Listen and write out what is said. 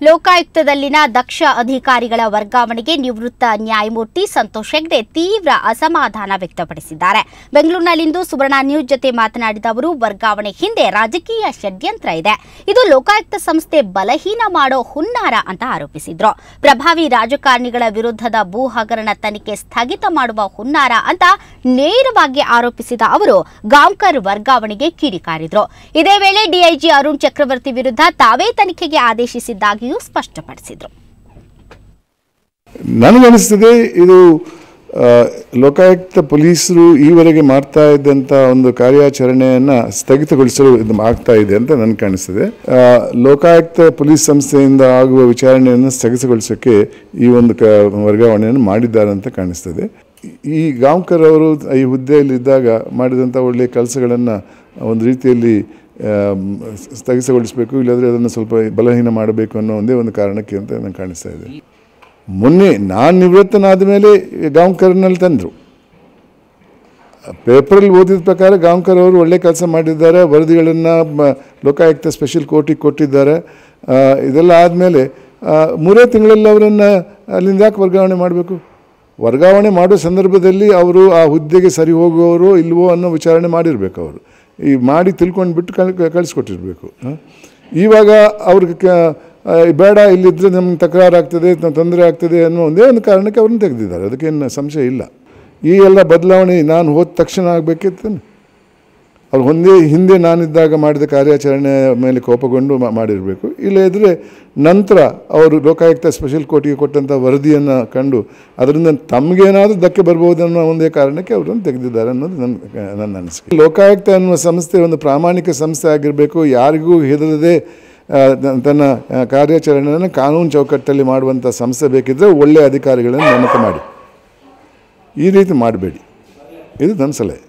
ಲೋಕಾಯುಕ್ತದಲ್ಲಿನ ದಕ್ಷ ಅಧಿಕಾರಿಗಳ ವರ್ಗಾವಣೆಗೆ ನಿವೃತ್ತ ನ್ಯಾಯಮೂರ್ತಿ ಸಂತೋಷ್ ಹೆಗ್ಡೆ ತೀವ್ರ ಅಸಮಾಧಾನ ವ್ಯಕ್ತಪಡಿಸಿದ್ದಾರೆ. ಬೆಂಗಳೂರಿನಲ್ಲಿಂದು ಸುವರ್ಣ ನ್ಯೂಸ್ ಜೊತೆ ಮಾತನಾಡಿದ ಅವರು, ವರ್ಗಾವಣೆ ಹಿಂದೆ ರಾಜಕೀಯ ಷಡ್ಯಂತ್ರ ಇದೆ. ಇದು ಲೋಕಾಯುಕ್ತ ಸಂಸ್ಥೆ ಬಲಹೀನ ಮಾಡೋ ಹುನ್ನಾರ ಅಂತ ಆರೋಪಿಸಿದ್ರು. ಪ್ರಭಾವಿ ರಾಜಕಾರಣಿಗಳ ವಿರುದ್ಧದ ಭೂ ಹಗರಣ ತನಿಖೆ ಸ್ಥಗಿತ ಮಾಡುವ ಹುನ್ನಾರ ಅಂತ ನೇರವಾಗಿ ಆರೋಪಿಸಿದ ಅವರು ಗಾಂವ್ಕರ್ ವರ್ಗಾವಣೆಗೆ ಕಿಡಿಕಾರಿದ್ರು. ಇದೇ ವೇಳೆ ಡಿಐಜಿ ಅರುಣ್ ಚಕ್ರವರ್ತಿ ವಿರುದ್ಧ ತಾವೇ ತನಿಖೆಗೆ ಆದೇಶಿಸಿದ್ದಾಗಿ ಸ್ಪಷ್ಟಪಡಿಸಿದರು. ನನಗನಿಸ್ತದೆ ಇದು ಲೋಕಾಯುಕ್ತ ಪೊಲೀಸರು ಈವರೆಗೆ ಮಾಡ್ತಾ ಇದ್ದಂಥ ಒಂದು ಕಾರ್ಯಾಚರಣೆಯನ್ನು ಸ್ಥಗಿತಗೊಳಿಸಲು ಇದು ಆಗ್ತಾ ಇದೆ ಅಂತ ನನಗೆ ಕಾಣಿಸ್ತದೆ. ಲೋಕಾಯುಕ್ತ ಪೊಲೀಸ್ ಸಂಸ್ಥೆಯಿಂದ ಆಗುವ ವಿಚಾರಣೆಯನ್ನು ಸ್ಥಗಿತಗೊಳಿಸೋಕ್ಕೆ ಈ ಒಂದು ವರ್ಗಾವಣೆಯನ್ನು ಮಾಡಿದ್ದಾರೆ ಅಂತ ಕಾಣಿಸ್ತದೆ. ಈ ಗಾಂವ್ಕರ್ ಅವರು ಈ ಹುದ್ದೆಯಲ್ಲಿದ್ದಾಗ ಮಾಡಿದಂಥ ಒಳ್ಳೆಯ ಕೆಲಸಗಳನ್ನು ಒಂದು ರೀತಿಯಲ್ಲಿ ಸ್ಥಗಿತಗೊಳಿಸಬೇಕು, ಇಲ್ಲಾಂದರೆ ಅದನ್ನು ಸ್ವಲ್ಪ ಬಲಹೀನ ಮಾಡಬೇಕು ಅನ್ನೋ ಒಂದೇ ಒಂದು ಕಾರಣಕ್ಕೆ ಅಂತ ನನಗೆ ಕಾಣಿಸ್ತಾ ಇದೆ. ಮೊನ್ನೆ ನಾನು ನಿವೃತ್ತನಾದ ಮೇಲೆ ಗಾಂವ್ಕರ್ನಲ್ಲಿ ತಂದರು. ಪೇಪರಲ್ಲಿ ಓದಿದ ಪ್ರಕಾರ ಗಾಂವ್ಕರ್ ಅವರು ಒಳ್ಳೆ ಕೆಲಸ ಮಾಡಿದ್ದಾರೆ, ವರದಿಗಳನ್ನು ಲೋಕಾಯುಕ್ತ ಸ್ಪೆಷಲ್ ಕೋರ್ಟಿಗೆ ಕೊಟ್ಟಿದ್ದಾರೆ. ಇದೆಲ್ಲ ಆದಮೇಲೆ 3 ತಿಂಗಳಲ್ಲಿ ಅವರನ್ನು ಅಲ್ಲಿಂದ ಯಾಕೆ ವರ್ಗಾವಣೆ ಮಾಡಬೇಕು? ವರ್ಗಾವಣೆ ಮಾಡೋ ಸಂದರ್ಭದಲ್ಲಿ ಅವರು ಆ ಹುದ್ದೆಗೆ ಸರಿ ಹೋಗುವವರು ಇಲ್ವೋ ಅನ್ನೋ ವಿಚಾರಣೆ ಮಾಡಿರಬೇಕು. ಅವರು ಈ ಮಾಡಿ ತಿಳ್ಕೊಂಡು ಬಿಟ್ಟು ಕಳಿಸ್ಕೊಟ್ಟಿರಬೇಕು. ಇವಾಗ ಅವ್ರಿಗೆ ಬೇಡ, ಇಲ್ಲಿದ್ದರೆ ನಮ್ಗೆ ತಕರಾರಾಗ್ತದೆ, ತೊಂದರೆ ಆಗ್ತದೆ ಅನ್ನೋ ಒಂದೇ ಒಂದು ಕಾರಣಕ್ಕೆ ಅವ್ರನ್ನ ತೆಗೆದಿದ್ದಾರೆ. ಅದಕ್ಕೇನು ಸಂಶಯ ಇಲ್ಲ. ಈ ಎಲ್ಲ ಬದಲಾವಣೆ ನಾನು ಹೋದ ತಕ್ಷಣ ಆಗಬೇಕಿತ್ತು. ಅವ್ರು ಹಿಂದೆ ನಾನಿದ್ದಾಗ ಮಾಡಿದ ಕಾರ್ಯಾಚರಣೆ ಮೇಲೆ ಕೋಪಗೊಂಡು ಮಾಡಿರಬೇಕು. ಇಲ್ಲದಿದ್ದರೆ ನಂತರ ಅವರು ಲೋಕಾಯುಕ್ತ ಸ್ಪೆಷಲ್ ಕೋರ್ಟಿಗೆ ಕೊಟ್ಟಂಥ ವರದಿಯನ್ನು ಕಂಡು ಅದರಿಂದ ತಮಗೇನಾದರೂ ಧಕ್ಕೆ ಬರ್ಬೋದು ಅನ್ನೋ ಒಂದೇ ಕಾರಣಕ್ಕೆ ಅವರನ್ನು ತೆಗೆದಿದ್ದಾರೆ ಅನ್ನೋದು ನನ್ನ ಅನಿಸಿಕೆ. ಲೋಕಾಯುಕ್ತ ಅನ್ನುವ ಸಂಸ್ಥೆ ಒಂದು ಪ್ರಾಮಾಣಿಕ ಸಂಸ್ಥೆ ಆಗಿರಬೇಕು. ಯಾರಿಗೂ ಹೆದರದೆ ತನ್ನ ಕಾರ್ಯಾಚರಣೆಯನ್ನು ಕಾನೂನು ಚೌಕಟ್ಟಲ್ಲಿ ಮಾಡುವಂಥ ಸಂಸ್ಥೆ ಬೇಕಿದ್ದರೆ ಒಳ್ಳೆಯ ಅಧಿಕಾರಿಗಳನ್ನು ನೇಮಕ ಮಾಡಿ. ಈ ರೀತಿ ಮಾಡಬೇಡಿ. ಇದು ನನ್ನ ಸಲಹೆ.